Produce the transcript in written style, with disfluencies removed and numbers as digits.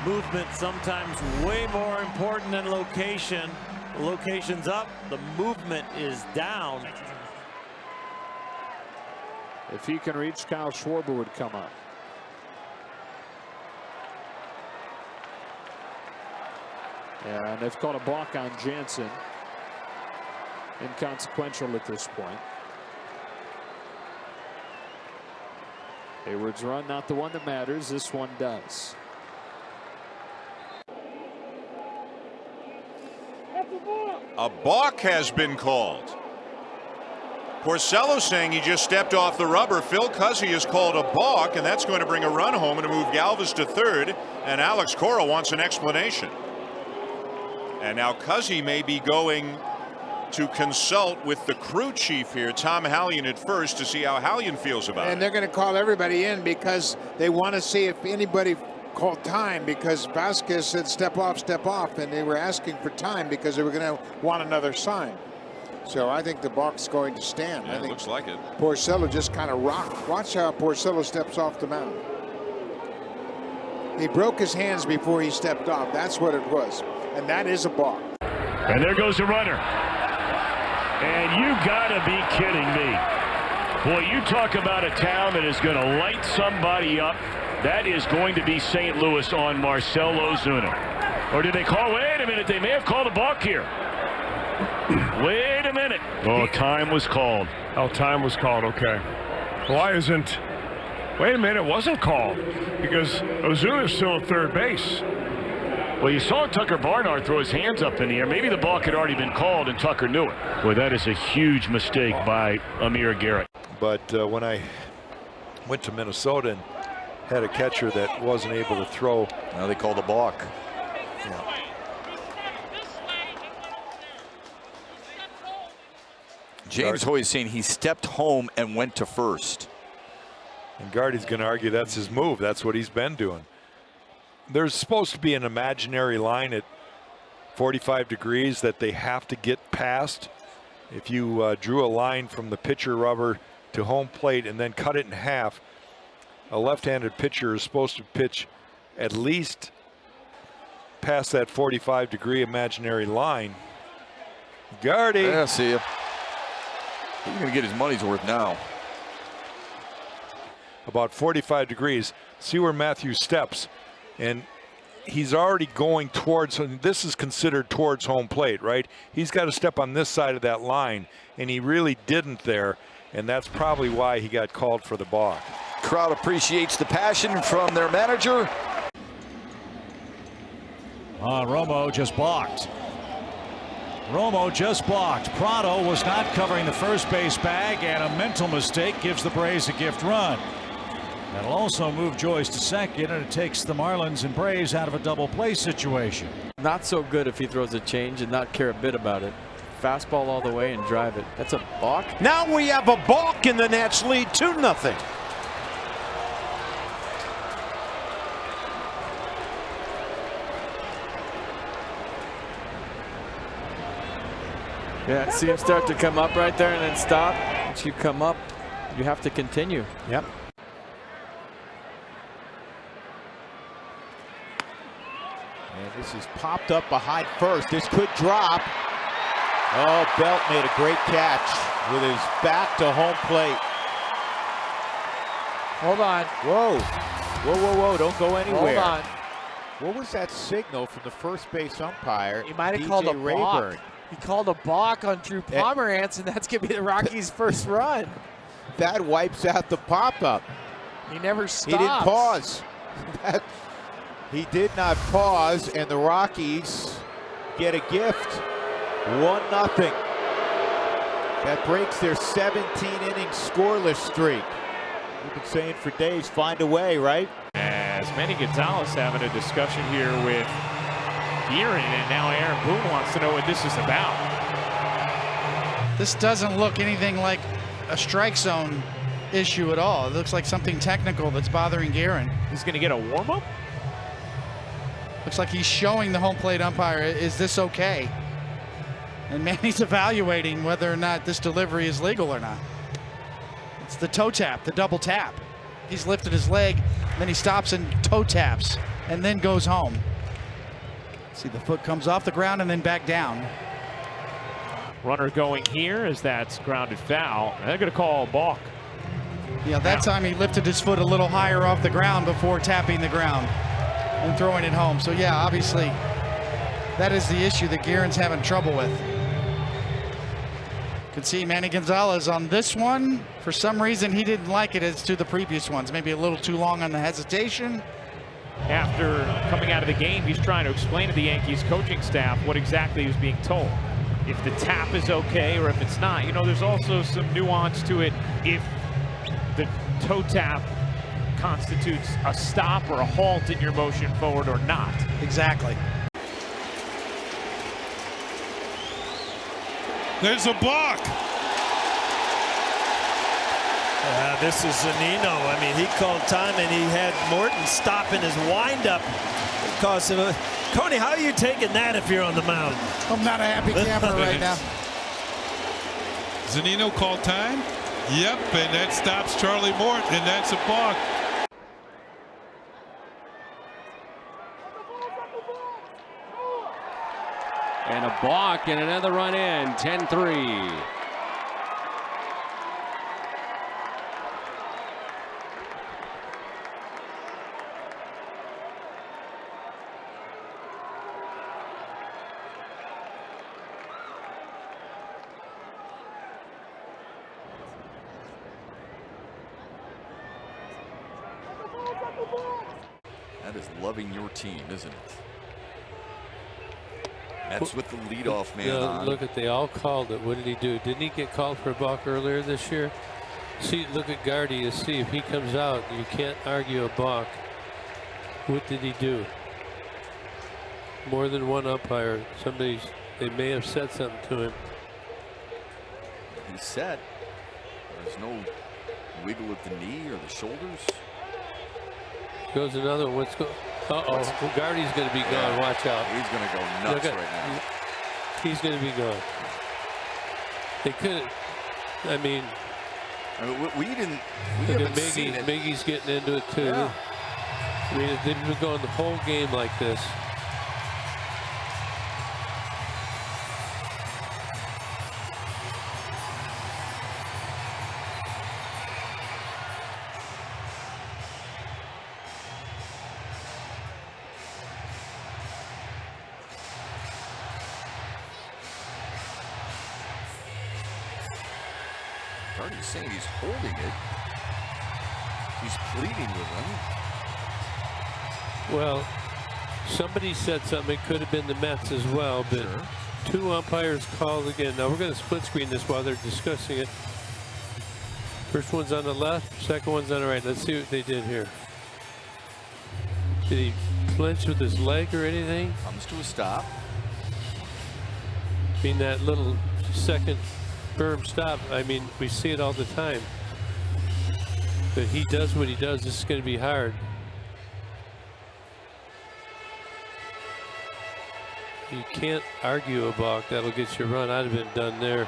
Movement sometimes way more important than location. The location's up, the movement is down. If he can reach, Kyle Schwarber would come up. And they've called a balk on Jansen. Inconsequential at this point. Hayward's run, not the one that matters. This one does. A balk has been called. Porcello saying he just stepped off the rubber. Phil Cuzzy has called a balk, and that's going to bring a run home and to move Galvis to third. And Alex Cora wants an explanation. And now Cuzzy may be going to consult with the crew chief here, Tom Hallion, at first, to see how Hallion feels about it. And they're going to call everybody in because they want to see if anybody called time, because Vasquez said step off, and they were asking for time because they were going to want another sign. So I think the balk's going to stand. Yeah, I think it looks like it. Porcello just kind of rocked. Watch how Porcello steps off the mound. He broke his hands before he stepped off. That's what it was. And that is a balk. And there goes the runner. And you gotta be kidding me. Boy, you talk about a town that is going to light somebody up. That is going to be St. Louis on Marcell Ozuna. Or did they call? Wait a minute, they may have called a balk here. Wait a minute. Oh, time was called. Oh, time was called, okay. Why isn't... Wait a minute, it wasn't called. Because Ozuna's still at third base. Well, you saw Tucker Barnard throw his hands up in the air. Maybe the balk had already been called and Tucker knew it. Boy, that is a huge mistake by Amir Garrett. But when I went to Minnesota and had a catcher that wasn't able to throw. Now they called a balk. Yeah. James Hoy is saying he stepped home and went to first. And Gardy's going to argue that's his move. That's what he's been doing. There's supposed to be an imaginary line at 45 degrees that they have to get past. If you drew a line from the pitcher rubber to home plate and then cut it in half, a left-handed pitcher is supposed to pitch at least past that 45-degree imaginary line. Gardy. Yeah, see you. He's going to get his money's worth now. About 45 degrees. See where Matthew steps. And he's already going towards, and this is considered towards home plate, right? He's got to step on this side of that line, and he really didn't there. And that's probably why he got called for the balk. Crowd appreciates the passion from their manager. Romo just balked. Romo just balked. Prado was not covering the first base bag, and a mental mistake gives the Braves a gift run. That'll also move Joyce to second, and it takes the Marlins and Braves out of a double play situation. Not so good if he throws a change and not care a bit about it. Fastball all the way and drive it. That's a balk. Now we have a balk, and the Nats lead 2-0. Yeah, see him start to come up right there and then stop. Once you come up, you have to continue. Yep. And this is popped up behind first. This could drop. Oh, Belt made a great catch with his back to home plate. Hold on. Whoa. Whoa, whoa, whoa. Don't go anywhere. Hold on. What was that signal from the first base umpire? He might have called a balk. He called a balk on Drew Pomerantz, and that's going to be the Rockies' first run. That wipes out the pop-up. He never stops. He didn't pause. He did not pause, and the Rockies get a gift. 1-0. That breaks their 17-inning scoreless streak. We've been saying for days, find a way, right? As Manny Gonzalez having a discussion here with Gearin, and now Aaron Boone wants to know what this is about. This doesn't look anything like a strike zone issue at all. It looks like something technical that's bothering Gearin. He's going to get a warm-up? Looks like he's showing the home plate umpire, is this okay? And Manny's evaluating whether or not this delivery is legal or not. It's the toe tap, the double tap. He's lifted his leg, then he stops and toe taps. and then goes home. See, the foot comes off the ground and then back down. Runner going here as that's grounded foul. They're going to call a balk. Yeah, that time he lifted his foot a little higher off the ground before tapping the ground and throwing it home. So yeah, obviously that is the issue that Guerin's having trouble with. You can see Manny Gonzalez on this one. For some reason, he didn't like it as to the previous ones. Maybe a little too long on the hesitation. After coming out of the game, he's trying to explain to the Yankees coaching staff what exactly he was being told. If the tap is okay or if it's not. You know, there's also some nuance to it if the toe tap constitutes a stop or a halt in your motion forward or not. Exactly. There's a block. This is Zunino. I mean, he called time and he had Morton stopping his windup. Because of Coney, how are you taking that if you're on the mound? I'm not a happy camper right now. Zunino called time. Yep, and that stops Charlie Morton, and that's a balk. And a balk and another run in, 10-3. That is loving your team, isn't it? That's with the leadoff man on. Look at, they all called it. What did he do? Didn't he get called for a balk earlier this year? See, look at Gardy to see if he comes out. You can't argue a balk. What did he do? More than one umpire. They may have said something to him. He's set. There's no wiggle at the knee or the shoulders. Goes another one. Let's go. Uh-oh. Gardy's going to be gone. Watch out. He's going to go nuts right now. He's going to be gone. They couldn't. I mean, we haven't seen it. Miggy's getting into it too. Yeah. I mean, they've been going the whole game like this. Gardy's saying he's holding it. He's pleading with him. Well, somebody said something. It could have been the Mets as well, but sure. Two umpires called again. Now we're going to split screen this while they're discussing it. First one's on the left, second one's on the right. Let's see what they did here. Did he flinch with his leg or anything? Comes to a stop. I mean, that little second firm stop, I mean, we see it all the time. But he does what he does. This is going to be hard. You can't argue a balk. That'll get you run. I'd have been done there.